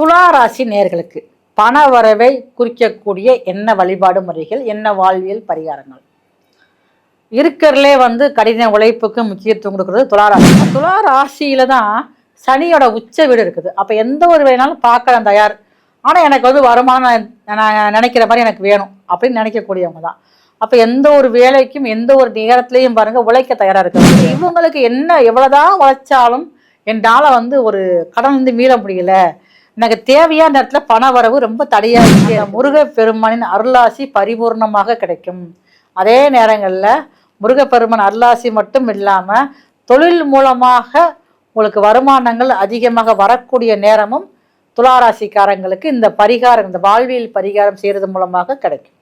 துலா ராசி நேயர்களுக்கு பண வரவை குறிக்கக்கூடிய என்ன வழிபாடு முறைகள், என்ன வாழ்வியல் பரிகாரங்கள் இருக்கிறதுலே கடின உழைப்புக்கு முக்கியத்துவம் கொடுக்குறது துலா ராசி. துலா ராசியில தான் சனியோட உச்ச வீடு இருக்குது. அப்போ எந்த ஒரு வேணாலும் பார்க்க நான் தயார், ஆனால் எனக்கு வருமானம் நான் நினைக்கிற மாதிரி எனக்கு வேணும் அப்படின்னு நினைக்கக்கூடியவங்க தான். அப்போ எந்த ஒரு வேலைக்கும் எந்த ஒரு நேரத்துலையும் பாருங்கள் உழைக்க தயாராக இருக்குது. இவங்களுக்கு என்ன எவ்வளோதான் உழைச்சாலும் என்னால் ஒரு கடன் மீள முடியல, எனக்கு தேவையான நேரத்தில் பண வரவு ரொம்ப தடையாக இருக்கு. முருகப்பெருமானின் அருளாசி பரிபூர்ணமாக கிடைக்கும். அதே நேரங்களில் முருகப்பெருமான் அருளாசி மட்டும் இல்லாமல் தொழில் மூலமாக உங்களுக்கு வருமானங்கள் அதிகமாக வரக்கூடிய நேரமும் துளாராசிக்காரங்களுக்கு இந்த பரிகாரம், இந்த வாழ்வியல் பரிகாரம் செய்கிறது மூலமாக கிடைக்கும்.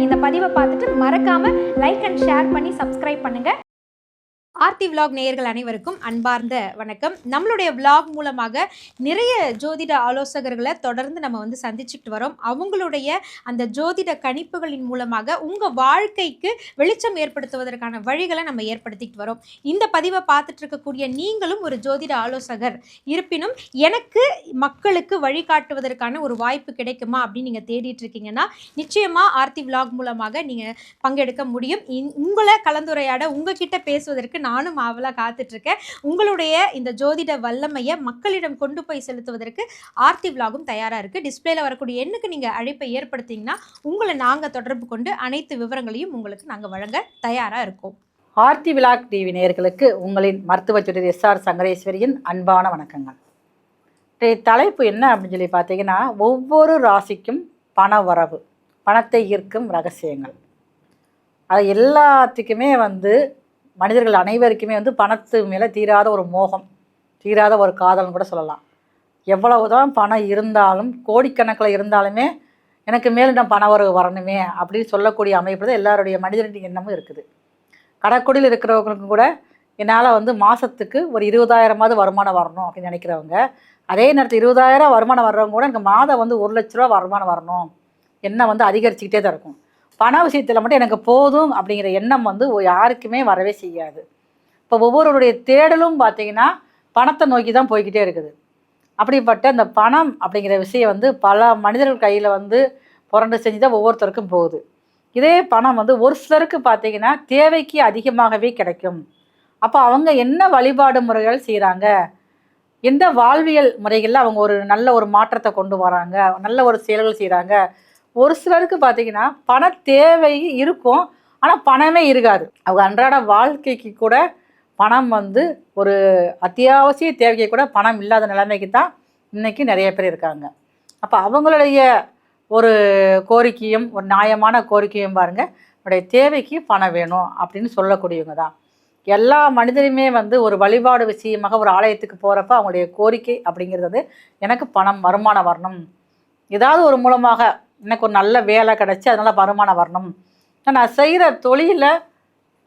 இந்த பதிவை பார்த்துட்டு மறக்காம லைக் அண்ட் ஷேர் பண்ணி சப்ஸ்கிரைப் பண்ணுங்க. ஆர்த்தி விலாக் நேயர்கள் அனைவருக்கும் அன்பார்ந்த வணக்கம். நம்மளுடைய விலாக் மூலமாக நிறைய ஜோதிட ஆலோசகர்களை தொடர்ந்து நம்ம சந்திச்சுட்டு வரோம். அவங்களுடைய அந்த ஜோதிட கணிப்புகளின் மூலமாக உங்கள் வாழ்க்கைக்கு வெளிச்சம் ஏற்படுத்துவதற்கான வழிகளை நம்ம ஏற்படுத்திட்டு வரோம். இந்த பதிவை பார்த்துட்டு இருக்கக்கூடிய நீங்களும் ஒரு ஜோதிட ஆலோசகர் இருப்பினும் எனக்கு மக்களுக்கு வழிகாட்டுவதற்கான ஒரு வாய்ப்பு கிடைக்குமா அப்படின்னு நீங்கள் தேடிட்டு இருக்கீங்கன்னா நிச்சயமாக ஆர்த்தி விலாக் மூலமாக நீங்கள் பங்கெடுக்க முடியும். உங்களை கலந்துரையாட உங்ககிட்ட பேசுவதற்கு நானும் ஆவலாக காத்துட்ருக்கேன். உங்களுடைய இந்த ஜோதிட வல்லமையை மக்களிடம் கொண்டு போய் செலுத்துவதற்கு ஆர்த்தி விலாகும் தயாராக இருக்குது. டிஸ்பிளேல வரக்கூடிய எண்ணுக்கு நீங்கள் அழைப்பை ஏற்படுத்திங்கன்னா உங்களை நாங்கள் தொடர்பு கொண்டு அனைத்து விவரங்களையும் உங்களுக்கு நாங்கள் வழங்க தயாராக இருக்கோம். ஆர்த்தி விலாக் டிவி நேயர்களுக்கு உங்களின் மருத்துவ ஜோதிடர் எஸ்ஆர் சங்கரேஸ்வரியின் அன்பான வணக்கங்கள். தலைப்பு என்ன அப்படின்னு சொல்லி பார்த்தீங்கன்னா, ஒவ்வொரு ராசிக்கும் பண வரவு, பணத்தை ஈர்க்கும் ரகசியங்கள். அது எல்லாத்துக்குமே மனிதர்கள் அனைவருக்குமே பணத்து மேலே தீராத ஒரு மோகம், தீராத ஒரு காதல்னு கூட சொல்லலாம். எவ்வளவுதான் பணம் இருந்தாலும், கோடிக்கணக்கில் இருந்தாலுமே எனக்கு மேல் நான் பண வரவு வரணுமே அப்படின்னு சொல்லக்கூடிய அமைப்பு தான் எல்லாருடைய மனிதனுடைய எண்ணமும் இருக்குது. கடைக்குடியில் இருக்கிறவங்களுக்கும் கூட என்னால் மாதத்துக்கு ஒரு 20,000 வருமானம் வரணும் அப்படின்னு நினைக்கிறவங்க, அதே நேரத்தில் 20,000 வருமானம் வர்றவங்க கூட எனக்கு மாதம் 1 லட்ச ரூபா வருமானம் வரணும், எண்ணம் அதிகரிச்சுக்கிட்டே தான் இருக்கும். பண விஷயத்தில் மட்டும் எனக்கு போதும் அப்படிங்கிற எண்ணம் யாருக்குமே வரவே செய்யாது. இப்போ ஒவ்வொருவருடைய தேடலும் பார்த்திங்கன்னா பணத்தை நோக்கி தான் போய்கிட்டே இருக்குது. அப்படிப்பட்ட அந்த பணம் அப்படிங்கிற விஷயம் பல மனிதர்கள் கையில் புரண்டு செஞ்சு தான் ஒவ்வொருத்தருக்கும் போகுது. இதே பணம் ஒரு சிலருக்கு பார்த்திங்கன்னா தேவைக்கு அதிகமாகவே கிடைக்கும். அப்போ அவங்க என்ன வழிபாடு முறைகள் செய்கிறாங்க, எந்த வாழ்வியல் முறைகளில் அவங்க ஒரு நல்ல ஒரு மாற்றத்தை கொண்டு வராங்க, நல்ல ஒரு செயல்கள் செய்கிறாங்க. ஒரு சிலருக்கு பார்த்திங்கன்னா பண தேவை இருக்கும், ஆனால் பணமே இருக்காது. அவங்க அன்றாட வாழ்க்கைக்கு கூட பணம் ஒரு அத்தியாவசிய தேவைக்கு கூட பணம் இல்லாத நிலைமைக்கு தான் இன்றைக்கி நிறைய பேர் இருக்காங்க. அப்போ அவங்களுடைய ஒரு கோரிக்கையும், ஒரு நியாயமான கோரிக்கையும் பாருங்கள், என்னுடைய தேவைக்கு பணம் வேணும் அப்படின்னு சொல்லக்கூடியவங்க தான். எல்லா மனிதருமே ஒரு வழிபாடு விஷயமாக ஒரு ஆலயத்துக்கு போகிறப்ப அவங்களுடைய கோரிக்கை அப்படிங்கிறது எனக்கு பணம் வருமானம் வரணும், ஏதாவது ஒரு மூலமாக எனக்கு ஒரு நல்ல வேலை கிடச்சி அதனால் வருமானம் வரணும், நான் செய்கிற தொழிலில்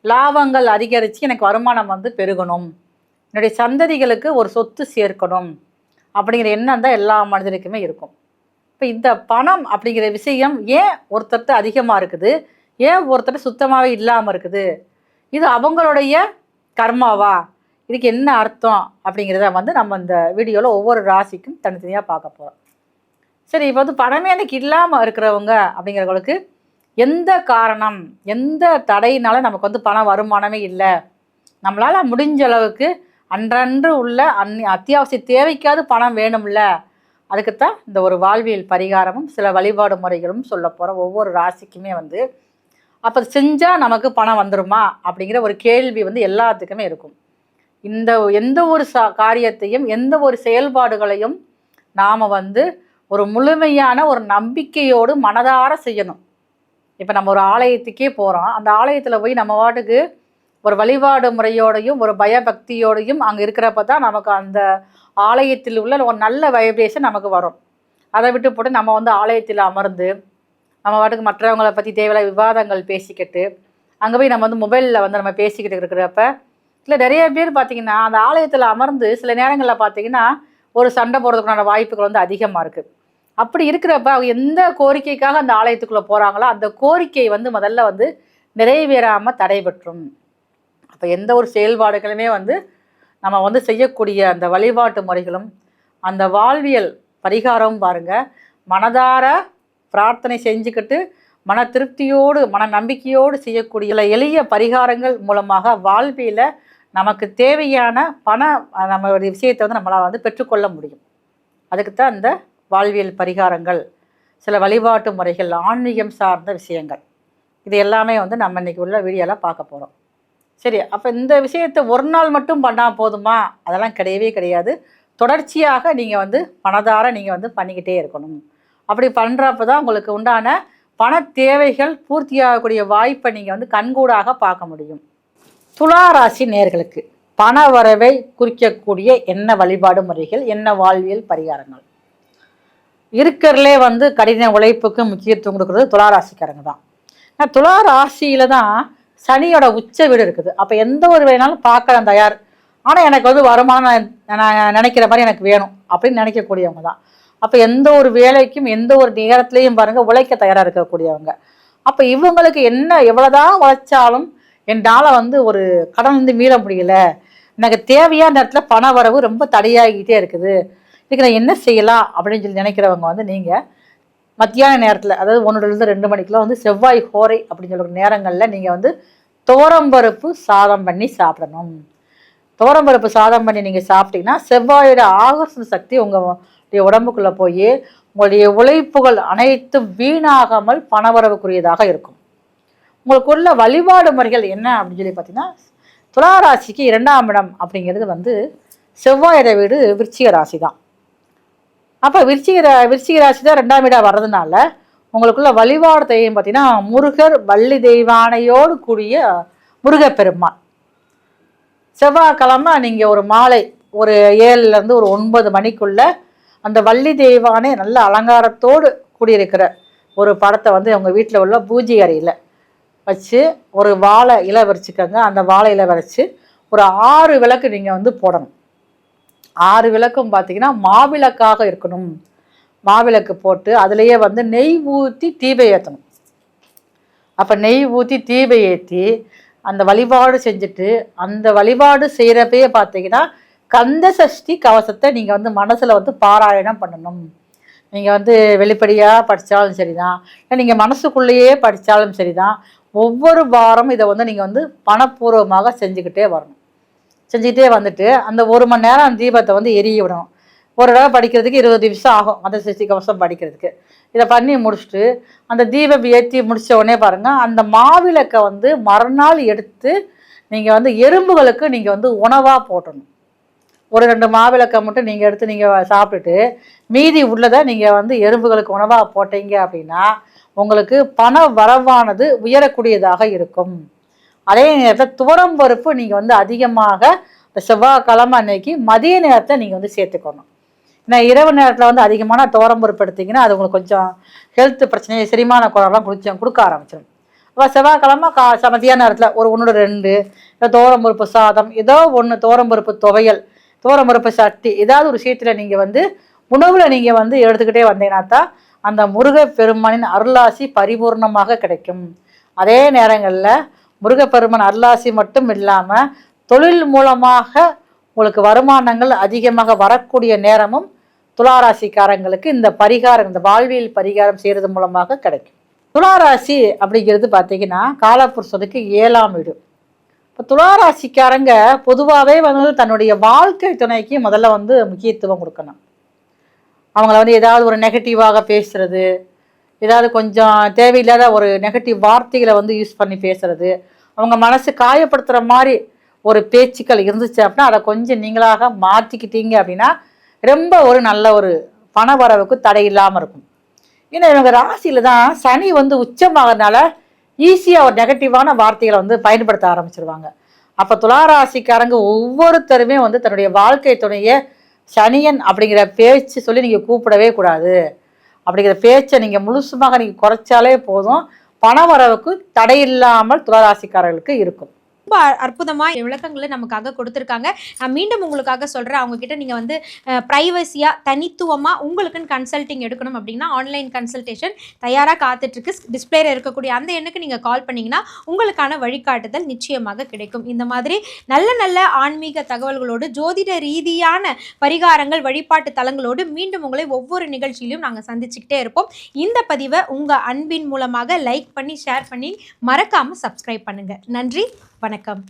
லாபங்கள் அதிகரித்து எனக்கு வருமானம் பெருகணும், என்னுடைய சந்ததிகளுக்கு ஒரு சொத்து சேர்க்கணும் அப்படிங்கிற எண்ணம் தான் எல்லா மனிதருக்குமே இருக்கும். இப்போ இந்த பணம் அப்படிங்கிற விஷயம் ஏன் ஒருத்தர்கிட்ட அதிகமாக இருக்குது, ஏன் ஒருத்தர் சுத்தமாகவே இல்லாமல் இருக்குது, இது அவங்களுடைய கர்மாவா, இதுக்கு என்ன அர்த்தம் அப்படிங்கிறத நம்ம இந்த வீடியோவில் ஒவ்வொரு ராசிக்கும் தனித்தனியாக பார்க்க போகிறோம். சரி, இப்போ பணமே எனக்கு இல்லாமல் இருக்கிறவங்க அப்படிங்கிறவங்களுக்கு எந்த காரணம், எந்த தடையினால நமக்கு பண வருமானமே இல்லை, நம்மளால் முடிஞ்ச அளவுக்கு அன்றன்று உள்ள அத்தியாவசிய தேவைக்காவது பணம் வேணும்ல, அதுக்குத்தான் இந்த ஒரு வாழ்வியல் பரிகாரமும் சில வழிபாடு முறைகளும் சொல்ல போகிறோம். ஒவ்வொரு ராசிக்குமே அப்போ செஞ்சால் நமக்கு பணம் வந்துடுமா அப்படிங்கிற ஒரு கேள்வி எல்லாத்துக்குமே இருக்கும். இந்த எந்த ஒரு காரியத்தையும் எந்த ஒரு செயல்பாடுகளையும் நாம் ஒரு முழுமையான ஒரு நம்பிக்கையோடு மனதார செய்யணும். இப்போ நம்ம ஒரு ஆலயத்துக்கே போகிறோம், அந்த ஆலயத்தில் போய் நம்ம வாட்டுக்கு ஒரு வழிபாடு முறையோடையும் ஒரு பயபக்தியோடையும் அங்கே இருக்கிறப்ப தான் நமக்கு அந்த ஆலயத்தில் உள்ள ஒரு நல்ல வைப்ரேஷன் நமக்கு வரும். அதை விட்டு போட்டு நம்ம ஆலயத்தில் அமர்ந்து நம்ம வாட்டுக்கு மற்றவங்களை பற்றி தேவையில்ல விவாதங்கள் பேசிக்கிட்டு அங்கே போய் நம்ம மொபைலில் நம்ம பேசிக்கிட்டு இருக்கிறப்ப இல்லை நிறைய பேர் பார்த்திங்கன்னா அந்த ஆலயத்தில் அமர்ந்து சில நேரங்களில் பார்த்திங்கன்னா ஒரு சண்டை போடுறதுக்கான வாய்ப்புகள் அதிகமாக இருக்குது. அப்படி இருக்கிறப்ப அவங்க எந்த கோரிக்கைக்காக அந்த ஆலயத்துக்குள்ளே போகிறாங்களோ அந்த கோரிக்கை முதல்ல நிறைவேறாமல் தடைபற்றும். அப்போ எந்த ஒரு செயல்பாடுகளுமே வந்து நம்ம வந்து செய்யக்கூடிய அந்த வழிபாட்டு முறைகளும் அந்த வாழ்வியல் பரிகாரமும் பாருங்கள், மனதார பிரார்த்தனை செஞ்சுக்கிட்டு மன திருப்தியோடு மன நம்பிக்கையோடு செய்யக்கூடிய எளிய பரிகாரங்கள் மூலமாக வாழ்வியில் நமக்கு தேவையான நம்மளுடைய விஷயத்தை வந்து நம்மளால் வந்து பெற்றுக்கொள்ள முடியும். அதுக்கு தான் இந்த வாழ்வியல் பரிகாரங்கள், சில வழிபாட்டு முறைகள், ஆன்மீகம் சார்ந்த விஷயங்கள், இது எல்லாமே வந்து நம்ம இன்றைக்கி உள்ள வீடியோவில் பார்க்க போகிறோம். சரி, அப்போ இந்த விஷயத்தை ஒரு நாள் மட்டும் பண்ணால் போதுமா? அதெல்லாம் கிடையவே கிடையாது. தொடர்ச்சியாக நீங்கள் வந்து மனதார நீங்கள் வந்து பண்ணிக்கிட்டே இருக்கணும். அப்படி பண்ணுறப்ப தான் உங்களுக்கு உண்டான பண தேவைகள் பூர்த்தியாகக்கூடிய வாய்ப்பை நீங்கள் வந்து கண்கூடாக பார்க்க முடியும். துளாராசி நேயர்களுக்கு பண வரவை குறிக்கக்கூடிய என்ன வழிபாடு முறைகள், என்ன வாழ்வியல் பரிகாரங்கள்? இருக்கிறதுலே வந்து கடின உழைப்புக்கு முக்கியத்துவம் கொடுக்குறது துளாராசிக்காரங்க தான். ஏன்னா துளாராசியில் தான் சனியோட உச்ச வீடு இருக்குது. அப்போ எந்த ஒரு வேணாலும் பார்க்கலாம் தயார். ஆனால் எனக்கு வந்து வருமானம் நான் நினைக்கிற மாதிரி எனக்கு வேணும் அப்படின்னு நினைக்கக்கூடியவங்க தான். அப்போ எந்த ஒரு வேலைக்கும் எந்த ஒரு நேரத்துலையும் பாருங்கள் உழைக்க தயாராக இருக்கக்கூடியவங்க. அப்போ இவங்களுக்கு என்ன எவ்வளோதான் உழைச்சாலும் என்னால் வந்து ஒரு கடன் வந்து மீள முடியல, எனக்கு தேவையான நேரத்தில் பண வரவு ரொம்ப தடையாகிக்கிட்டே இருக்குது, இதுக்கு நான் என்ன செய்யலாம் அப்படின்னு சொல்லி நினைக்கிறவங்க வந்து நீங்கள் மத்தியான நேரத்தில், அதாவது 1 to 2 மணிக்கெலாம் வந்து செவ்வாய் ஹோரை அப்படின்னு சொல்கிற நேரங்களில் நீங்கள் வந்து துவரம்பருப்பு சாதம் பண்ணி சாப்பிடணும். துவரம்பருப்பு சாதம் பண்ணி நீங்கள் சாப்பிட்டீங்கன்னா செவ்வாயோட ஆகர்ஷண சக்தி உங்களுடைய உடம்புக்குள்ளே போய் உங்களுடைய உழைப்புகள் அனைத்தும் வீணாகாமல் பணவரவுக்குரியதாக இருக்கும். உங்களுக்குள்ள வழிபாடு முறைகள் என்ன அப்படின்னு சொல்லி பார்த்தீங்கன்னா, துளாராசிக்கு 2ஆம் இடம் அப்படிங்கிறது வந்து செவ்வாயோட வீடு விருச்சிக ராசி தான். அப்போ விருச்சிக ராசி தான் 2ஆம் இடம் வர்றதுனால உங்களுக்குள்ள வழிபாடு தெய்வம் பார்த்தீங்கன்னா முருகர், வள்ளி தெய்வானையோடு கூடிய முருகப்பெருமான். செவ்வாய்க்கிழமை நீங்கள் ஒரு மாலை ஒரு 7லேருந்து ஒரு 9 மணிக்குள்ளே அந்த வள்ளி தெய்வானை நல்ல அலங்காரத்தோடு கூடியிருக்கிற ஒரு படத்தை வந்து உங்கள் வீட்டில் உள்ள பூஜை அறையில் வச்சு ஒரு வாழை இலை வரைச்சிக்கோங்க. அந்த வாழை இலை வரைச்சி ஒரு 6 விளக்கு நீங்கள் வந்து போடணும். 6 விளக்கும் பார்த்தீங்கன்னா மாவிளக்காக இருக்கணும். மாவிளக்கு போட்டு அதுலேயே வந்து நெய் ஊற்றி தீபை ஏற்றணும். அப்போ நெய் ஊற்றி தீபை ஏற்றி அந்த வழிபாடு செஞ்சுட்டு, அந்த வழிபாடு செய்கிறப்பயே பார்த்தீங்கன்னா கந்த சஷ்டி கவசத்தை நீங்கள் வந்து மனசில் வந்து பாராயணம் பண்ணணும். நீங்கள் வந்து வெளிப்படையாக படித்தாலும் சரி தான், இல்லை நீங்கள் மனசுக்குள்ளேயே படித்தாலும் சரி தான், ஒவ்வொரு வாரமும் இதை வந்து நீங்கள் வந்து பணப்பூர்வமாக செஞ்சுக்கிட்டே வரணும். செஞ்சுக்கிட்டே வந்துட்டு அந்த 1 மணி நேரம் அந்த தீபத்தை வந்து எரிய விடணும். ஒரு தடவை படிக்கிறதுக்கு 20 நிமிஷம் ஆகும் கந்த சஷ்டி கவசம் படிக்கிறதுக்கு. இதை பண்ணி முடிச்சுட்டு அந்த தீபம் ஏற்றி முடித்த உடனே பாருங்கள், அந்த மாவிளக்கை வந்து மறுநாள் எடுத்து நீங்கள் வந்து எறும்புகளுக்கு நீங்கள் வந்து உணவாக போட்டணும். ஒரு 2 மாவிளக்கை மட்டும் நீங்கள் எடுத்து நீங்கள் சாப்பிட்டுட்டு மீதி உள்ளதை நீங்கள் வந்து எறும்புகளுக்கு உணவாக போட்டீங்க அப்படின்னா உங்களுக்கு பண வரவானது உயரக்கூடியதாக இருக்கும். அதே நேரத்தில் துவரம்பருப்பு நீங்கள் வந்து அதிகமாக இந்த செவ்வாய்க்கிழமை அன்னைக்கு மதிய நேரத்தை நீங்கள் வந்து சேர்த்துக்கணும். ஏன்னா இரவு நேரத்தில் வந்து அதிகமான துவரம்பருப்பு எடுத்திங்கன்னா அது உங்களுக்கு கொஞ்சம் ஹெல்த் பிரச்சனை, செரிமான குறைலாம் கொடுக்க ஆரம்பிச்சிடும். அப்போ செவ்வாய்க்கிழமை மதியான நேரத்தில் ஒரு 1 to 2 துவரம்பருப்பு சாதம், ஏதோ ஒன்று துவரம்பருப்பு துவையல், துவரம்பருப்பு சட்டி, ஏதாவது ஒரு விஷயத்தில் நீங்கள் வந்து உணவில் நீங்கள் வந்து எடுத்துக்கிட்டே வந்தீங்கன்னா தான் அந்த முருகப்பெருமானின் அருளாசி பரிபூர்ணமாக கிடைக்கும். அதே நேரங்களில் முருகப்பெருமான் அருளாசி மட்டும் இல்லாமல் தொழில் மூலமாக உங்களுக்கு வருமானங்கள் அதிகமாக வரக்கூடிய நேரமும் துளாராசிக்காரங்களுக்கு இந்த பரிகாரம், இந்த வாழ்வியல் பரிகாரம் செய்கிறது மூலமாக கிடைக்கும். துளாராசி அப்படிங்கிறது பார்த்தீங்கன்னா காலப்புருஷனுக்கு 7ஆம் வீடு. இப்போ துளாராசிக்காரங்க பொதுவாகவே வந்து தன்னுடைய வாழ்க்கை துணைக்கு முதல்ல வந்து முக்கியத்துவம் கொடுக்கணும். அவங்கள வந்து ஏதாவது ஒரு நெகட்டிவாக பேசுகிறது, ஏதாவது கொஞ்சம் தேவையில்லாத ஒரு நெகட்டிவ் வார்த்தைகளை வந்து யூஸ் பண்ணி பேசுகிறது, அவங்க மனசு காயப்படுத்துகிற மாதிரி ஒரு பேச்சுக்கள் இருந்துச்சு அப்படின்னா அதை கொஞ்சம் நீங்களாக மாற்றிக்கிட்டீங்க அப்படின்னா ரொம்ப ஒரு நல்ல ஒரு பண வரவுக்கு தடை இல்லாமல் இருக்கும். ஏன்னா இவங்க ராசியில் தான் சனி வந்து உச்சமாகறதுனால ஈஸியாக ஒரு நெகட்டிவான வார்த்தைகளை வந்து பயன்படுத்த ஆரம்பிச்சிருவாங்க. அப்போ துளாராசிக்காரங்க ஒவ்வொருத்தருமே வந்து தன்னுடைய வாழ்க்கை துணையை சனியன் அப்படிங்கிற பேச்சு சொல்லி நீங்கள் கூப்பிடவே கூடாது. அப்படிங்கிற பேச்சை நீங்கள் முழுசுமாக நீங்கள் குறைச்சாலே போதும், பண வரவுக்கு தடை இல்லாமல் துளாராசிக்காரர்களுக்கு இருக்கும். ரொம்ப அற்புதமாக விளக்கங்களை நமக்காக கொடுத்துருக்காங்க. நான் மீண்டும் உங்களுக்காக சொல்கிறேன், அவங்கக்கிட்ட நீங்கள் வந்து ப்ரைவசியாக தனித்துவமாக உங்களுக்குன்னு கன்சல்ட்டிங் எடுக்கணும் அப்படின்னா ஆன்லைன் கன்சல்டேஷன் தயாராக காத்துட்ருக்கு. டிஸ்பிளேல இருக்கக்கூடிய அந்த எண்ணுக்கு நீங்கள் கால் பண்ணிங்கன்னா உங்களுக்கான வழிகாட்டுதல் நிச்சயமாக கிடைக்கும். இந்த மாதிரி நல்ல நல்ல ஆன்மீக தகவல்களோடு ஜோதிட ரீதியான பரிகாரங்கள் வழிபாட்டு தலங்களோடு மீண்டும் உங்களை ஒவ்வொரு நிகழ்ச்சியிலும் நாங்கள் சந்திச்சுக்கிட்டே இருப்போம். இந்த பதிவை உங்கள் அன்பின் மூலமாக லைக் பண்ணி ஷேர் பண்ணி மறக்காமல் சப்ஸ்கிரைப் பண்ணுங்கள். நன்றி, வணக்கம்.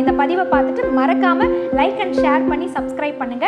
இந்த பதிவை பார்த்துட்டு மறக்காம லைக் அண்ட் ஷேர் பண்ணி சப்ஸ்கிரைப் பண்ணுங்க.